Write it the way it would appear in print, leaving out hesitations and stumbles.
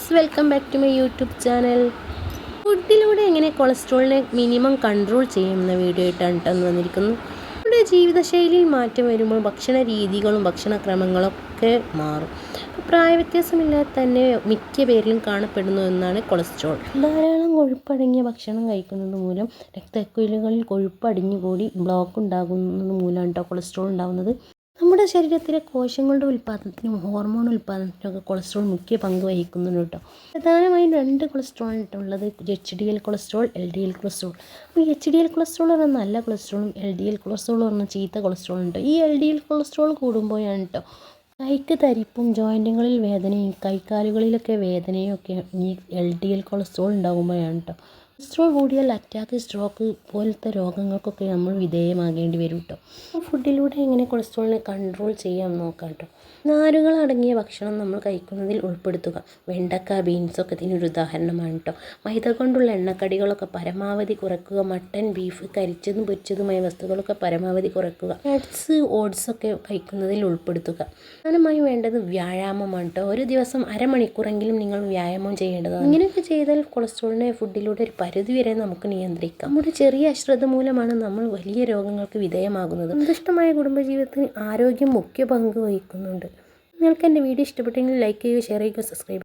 Friends, welcome back to my YouTube channel. ഫുഡിലൂടെ എങ്ങനെ കൊളസ്ട്രോളിനെ മിനിമം കൺട്രോൾ ചെയ്യുമെന്ന വീഡിയോ ആയിട്ടാണ് കേട്ടോ വന്നിരിക്കുന്നത്. നമ്മുടെ ജീവിതശൈലിയിൽ മാറ്റം വരുമ്പോൾ ഭക്ഷണ രീതികളും ഭക്ഷണക്രമങ്ങളൊക്കെ മാറും. പ്രായവ്യത്യാസമില്ലാതെ തന്നെ മിക്ക പേരിലും കാണപ്പെടുന്നു എന്നാണ് കൊളസ്ട്രോൾ. ധാരാളം കൊഴുപ്പടങ്ങിയ ഭക്ഷണം കഴിക്കുന്നത് മൂലം രക്തക്കുഴലുകളിൽ കൊഴുപ്പ് അടിഞ്ഞുകൂടി ബ്ലോക്ക് ഉണ്ടാകുന്നത് മൂലമാണ് കേട്ടോ കൊളസ്ട്രോൾ ഉണ്ടാകുന്നത്. നമ്മുടെ ശരീരത്തിലെ കോശങ്ങളുടെ ഉൽപ്പാദനത്തിനും ഹോർമോൺ ഉൽപ്പാദനത്തിനൊക്കെ കൊളസ്ട്രോൾ മുഖ്യ പങ്ക് വഹിക്കുന്നുണ്ട് കേട്ടോ. പ്രധാനമായും രണ്ട് കൊളസ്ട്രോൾ ഉള്ളത് HDL കൊളസ്ട്രോൾ, LDL കൊളസ്ട്രോൾ. അപ്പോൾ HDL കൊളസ്ട്രോൾ പറഞ്ഞാൽ നല്ല കൊളസ്ട്രോളും LDL കൊളസ്ട്രോൾ പറഞ്ഞാൽ ചീത്ത കൊളസ്ട്രോൾ ഉണ്ട്. ഈ LDL കൊളസ്ട്രോൾ കൂടുമ്പോഴാണ് കേട്ടോ കൈക്ക് തരിപ്പും ജോയിൻറ്റുകളിൽ വേദനയും കൈക്കാലുകളിലൊക്കെ വേദനയും ഒക്കെ ഈ LDL കൊളസ്ട്രോൾ ഉണ്ടാകുമ്പോഴാണ് കേട്ടോ. കൊളസ്ട്രോൾ കൂടിയാൽ അറ്റാക്ക്, സ്ട്രോക്ക് പോലത്തെ രോഗങ്ങൾക്കൊക്കെ നമ്മൾ വിധേയമാകേണ്ടി വരും കേട്ടോ. ഫുഡിലൂടെ എങ്ങനെ കൊളസ്ട്രോളിനെ കൺട്രോൾ ചെയ്യാൻ നോക്കാം കേട്ടോ. നാരുകൾ അടങ്ങിയ ഭക്ഷണം നമ്മൾ കഴിക്കുന്നതിൽ ഉൾപ്പെടുത്തുക. വെണ്ടക്ക, ബീൻസൊക്കെ ഇതിനൊരു ഉദാഹരണമാണ് കേട്ടോ. മൈദ കൊണ്ടുള്ള എണ്ണക്കടികളൊക്കെ പരമാവധി കുറയ്ക്കുക. മട്ടൻ, ബീഫ്, കരിച്ചതും പൊരിച്ചതുമായ വസ്തുക്കളൊക്കെ പരമാവധി കുറയ്ക്കുക. നട്ട്സ്, ഓട്സൊക്കെ കഴിക്കുന്നതിൽ ഉൾപ്പെടുത്തുക. പ്രധാനമായും വേണ്ടത് വ്യായാമമാണ് കേട്ടോ. ഒരു ദിവസം അരമണിക്കൂറെങ്കിലും നിങ്ങൾ വ്യായാമം ചെയ്യേണ്ടതാണ്. ഇങ്ങനെയൊക്കെ ചെയ്താൽ കൊളസ്ട്രോളിനെ ഫുഡിലൂടെ ഒരു പരിധിവരെ നമുക്ക് നിയന്ത്രിക്കാം. നമ്മുടെ ചെറിയ അശ്രദ്ധ മൂലമാണ് നമ്മൾ വലിയ രോഗങ്ങൾക്ക് വിധേയമാകുന്നത്. സന്തുഷ്ടമായ കുടുംബജീവിതത്തിന് ആരോഗ്യം മുഖ്യ പങ്ക് വഹിക്കുന്നുണ്ട്. നിങ്ങൾക്ക് എൻ്റെ വീഡിയോ ഇഷ്ടപ്പെട്ടെങ്കിൽ ലൈക്ക് ചെയ്യുക, ഷെയർ ചെയ്യുക, സബ്സ്ക്രൈബ് ചെയ്യുക.